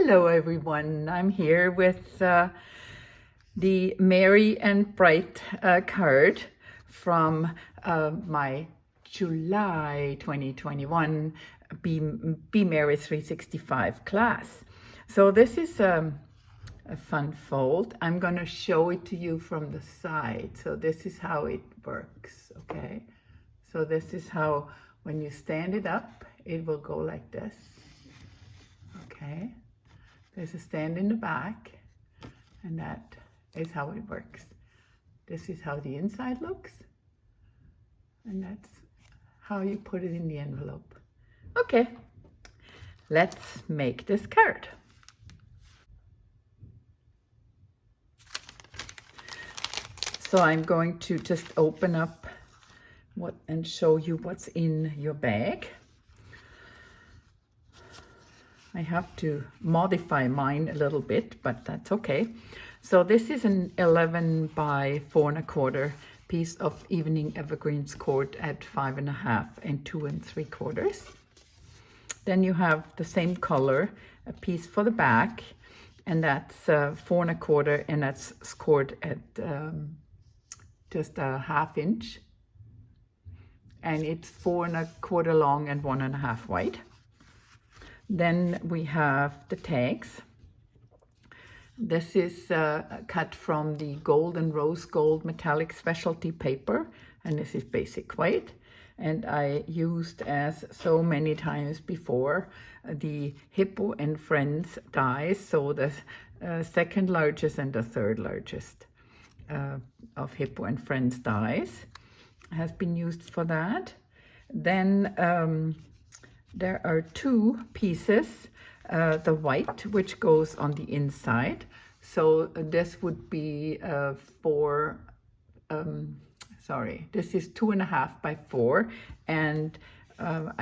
Hello everyone, I'm here with the Merry and Bright card from my July 2021 Be Merry 365 class. So this is a fun fold. I'm going to show it to you from the side. So this is how it works, okay? So this is how, when you stand it up, it will go like this, okay? There's a stand in the back, and that is how it works. This is how the inside looks, and that's how you put it in the envelope. Okay, let's make this card. So I'm going to just open up and show you what's in your bag. I have to modify mine a little bit, but that's okay. So this is an 11 by 4 1/4 piece of evening evergreens cord at 5 1/2 and 2 3/4. Then you have the same color, a piece for the back, and that's 4 1/4, and that's scored at just a 1/2 inch. And it's 4 1/4 long and 1 1/2 wide. Then we have the tags. This is cut from the gold and rose gold metallic specialty paper, and this is basic white. And I used, as so many times before, the Hippo and Friends dies, so the second largest and the third largest of Hippo and Friends dies has been used for that. Then there are two pieces, the white, which goes on the inside. So this would be this is 2 1/2 by 4, and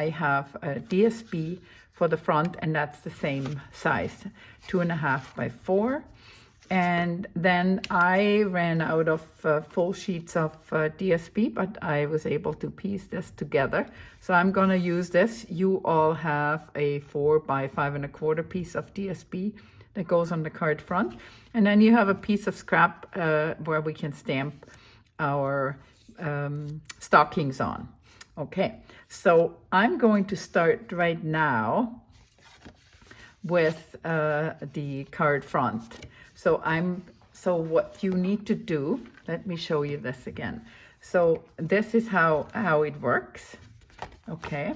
I have a DSP for the front, and that's the same size, 2 1/2 by 4. And then I ran out of full sheets of DSP, but I was able to piece this together. So I'm going to use this. You all have a 4 by 5 1/4 piece of DSP that goes on the card front. And then you have a piece of scrap where we can stamp our stockings on. Okay, so I'm going to start right now with the card front. So what you need to do, let me show you this again. So this is how it works, okay?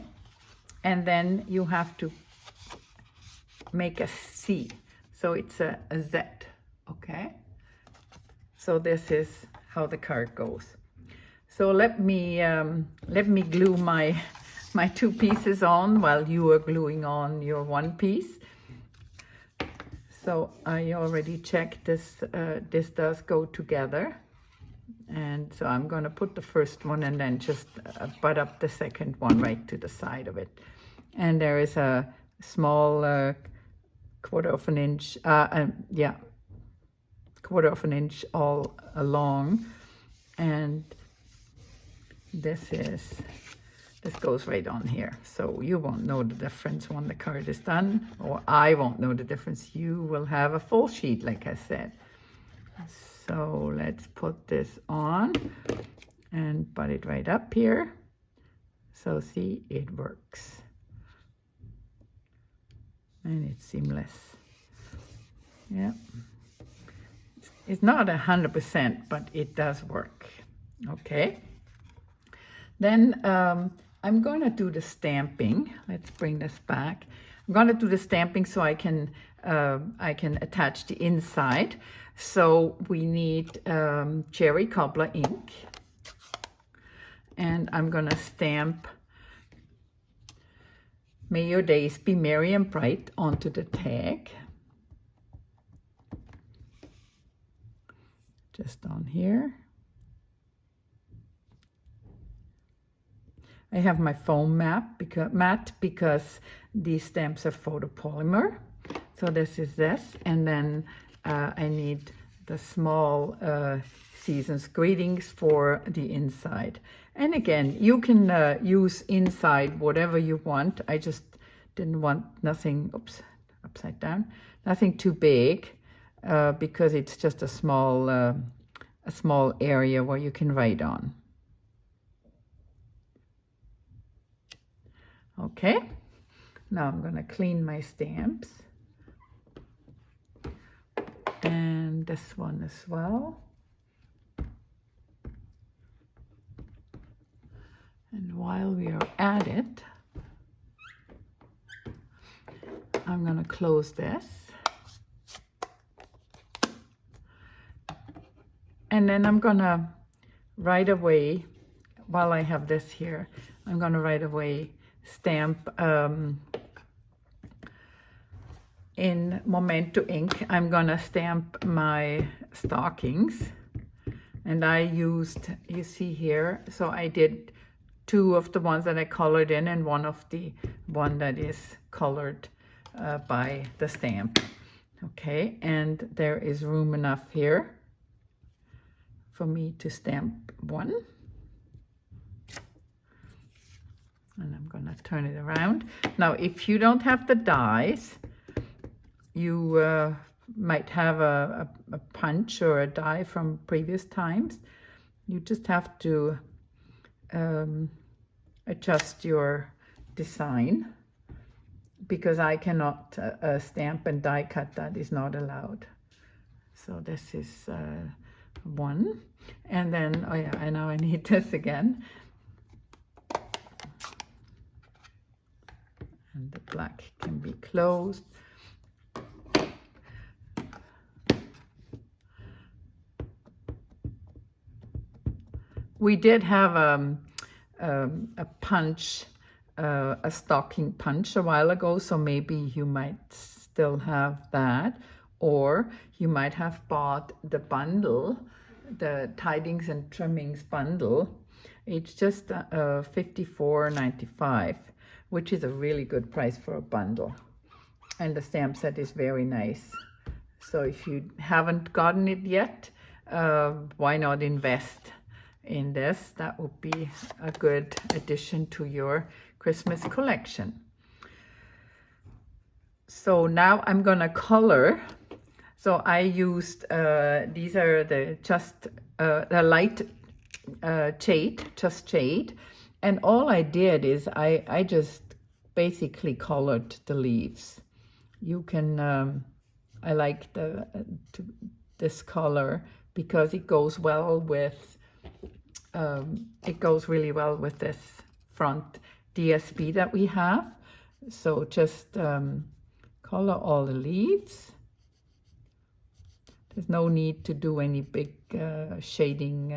And then you have to make a C. So it's a Z, okay? So this is how the card goes. So let me glue my two pieces on while you are gluing on your one piece. So I already checked this, this does go together. And so I'm going to put the first one and then just butt up the second one right to the side of it. And there is a small 1/4 of an inch, yeah, 1/4 of an inch all along. And this goes right on here. So you won't know the difference when the card is done, or I won't know the difference. You will have a full sheet, like I said. So let's put this on and butt it right up here. So see, it works. And it's seamless. Yeah. It's not 100%, but it does work. Okay. Then I'm going to do the stamping. Let's bring this back. I'm going to do the stamping so I can attach the inside. So we need cherry cobbler ink, and I'm going to stamp "May your days be merry and bright" onto the tag. Just on here. I have my foam mat because these stamps are photopolymer. So this is this, and then I need the small season's greetings for the inside. And again, you can use inside whatever you want. I just didn't want nothing, oops, upside down. Nothing too big, because it's just a small area where you can write on. Okay, now I'm going to clean my stamps. And this one as well. And while we are at it, I'm going to close this. And then I'm going to right away, while I have this here, I'm going to right away stamp in Memento ink. I'm going to stamp my stockings. And I used, you see here, so I did 2 of the ones that I colored in and one that is colored by the stamp. Okay, and there is room enough here for me to stamp one. And I'm going to turn it around. Now, if you don't have the dies, you might have a punch or a die from previous times. You just have to adjust your design, because I cannot stamp and die cut. That is not allowed. So this is one. And then, oh yeah, I know I need this again. And the black can be closed. We did have a punch, a stocking punch a while ago, so maybe you might still have that, or you might have bought the bundle, the Tidings and Trimmings bundle. It's just $54.95, which is a really good price for a bundle. And the stamp set is very nice. So if you haven't gotten it yet, why not invest in this? That would be a good addition to your Christmas collection. So now I'm gonna color. So I used, these are the light jade, just jade. And all I did is I just basically colored the leaves. You can, I like this color because it goes well with, it goes really well with this front DSP that we have. So just color all the leaves. There's no need to do any big shading.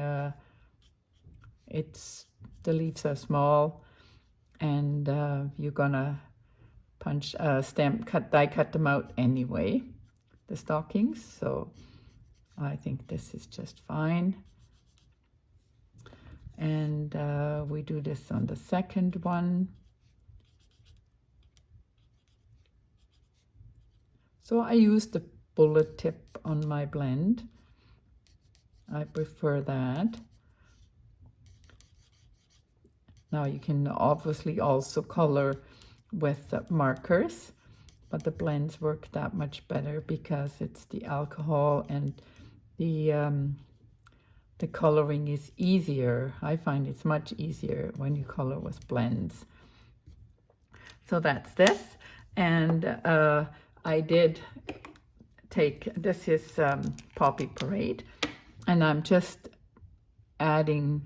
The leaves are small, and you're gonna punch, die cut them out anyway, the stockings. So I think this is just fine. And we do this on the second one. So I use the bullet tip on my blend. I prefer that. Now you can obviously also color with markers, but the blends work that much better because it's the alcohol, and the coloring is easier. I find it's much easier when you color with blends. So that's this. And I did take, this is Poppy Parade, and I'm just adding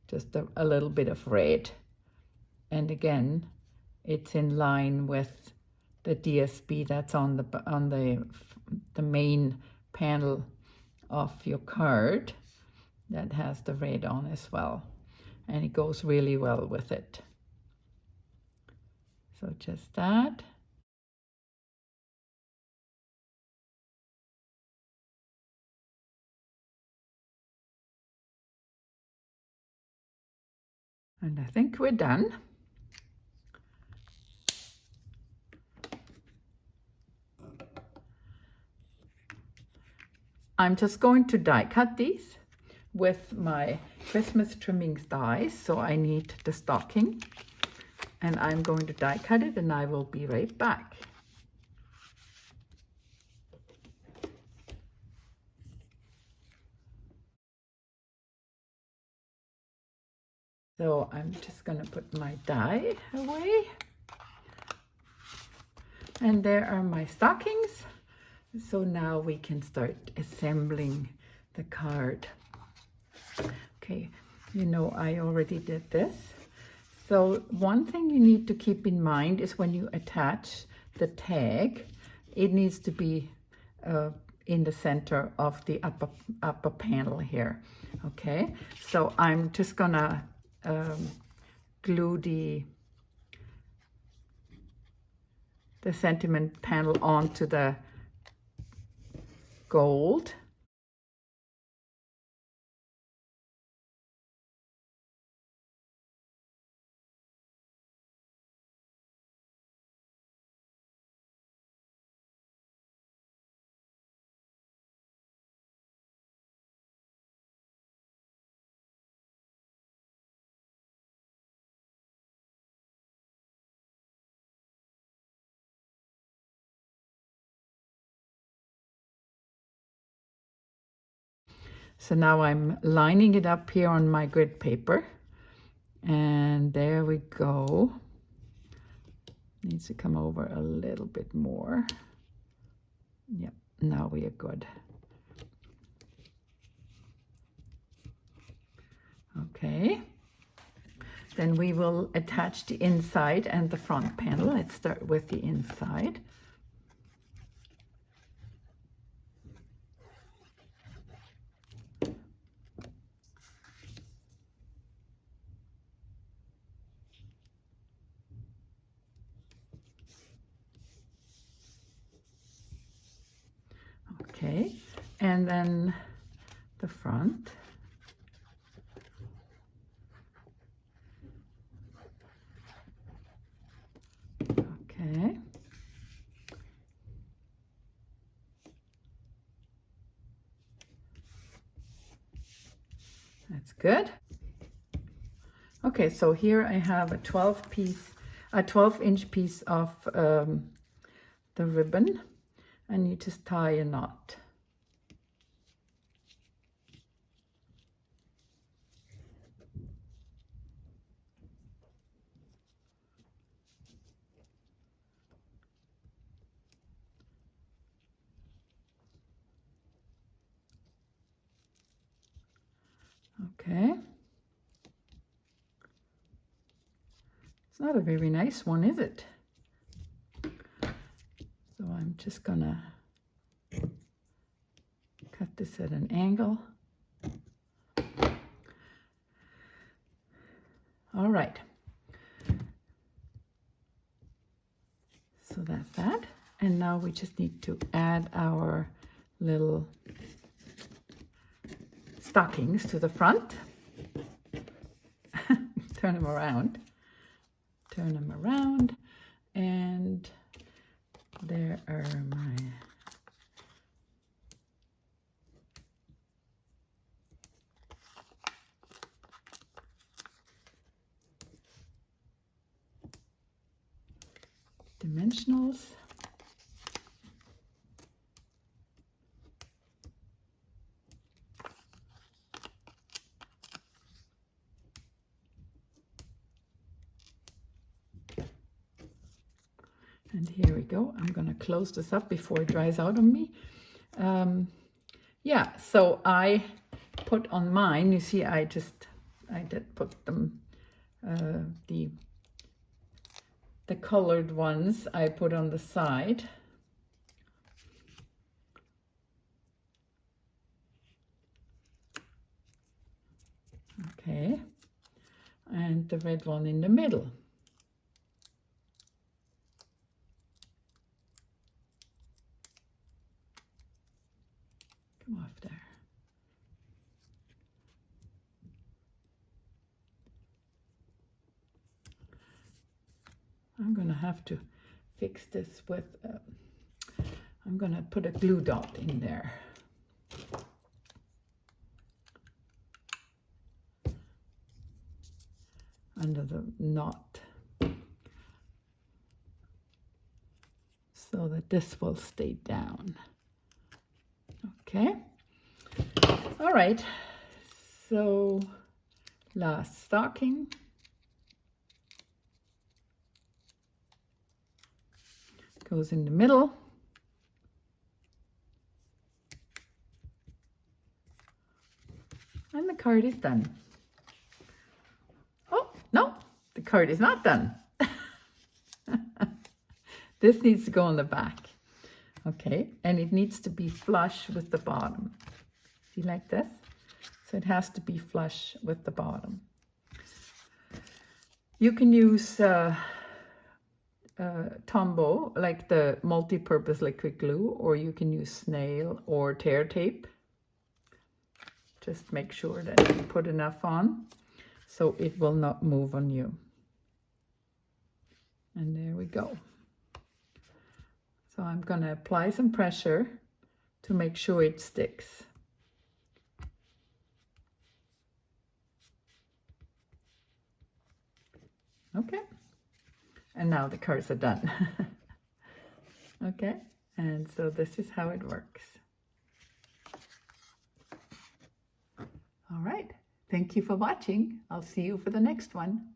just a little bit of red. And again, it's in line with the DSP that's on the main panel of your card that has the red on as well. And it goes really well with it. So just that. And I think we're done. I'm just going to die cut these with my Christmas trimmings dies. So I need the stocking, and I'm going to die cut it, and I will be right back. So I'm just gonna put my die away. And there are my stockings. So now we can start assembling the card. Okay, you know, I already did this. So one thing you need to keep in mind is when you attach the tag, it needs to be in the center of the upper panel here. Okay, so I'm just gonna glue the sentiment panel onto the gold. So now I'm lining it up here on my grid paper. And there we go. Needs to come over a little bit more. Yep, now we are good. Okay. Then we will attach the inside and the front panel. Let's start with the inside. Okay, and then the front. Okay. That's good. Okay, so here I have a 12-inch piece of the ribbon, and you just tie a knot. Okay. It's not a very nice one, is it? So I'm just gonna cut this at an angle. All right. So that's that. And now we just need to add our little stockings to the front. Turn them around. Turn them around. And there are my dimensionals. And here we go. I'm going to close this up before it dries out on me. Yeah, so I put on mine, you see, I did put them, the colored ones I put on the side. Okay, and the red one in the middle. Come off there. I'm gonna have to fix this with, I'm gonna put a glue dot in there. Under the knot, so that this will stay down. Okay, all right, so Last stocking. Goes in the middle. And the card is done. Oh, no, the card is not done. This needs to go on the back. Okay, and it needs to be flush with the bottom. See, like this? So it has to be flush with the bottom. You can use Tombow, like the multi-purpose liquid glue, or you can use snail or tear tape. Just make sure that you put enough on so it will not move on you. And there we go. So I'm going to apply some pressure to make sure it sticks. Okay. And now the cards are done. Okay. And so this is how it works. All right. Thank you for watching. I'll see you for the next one.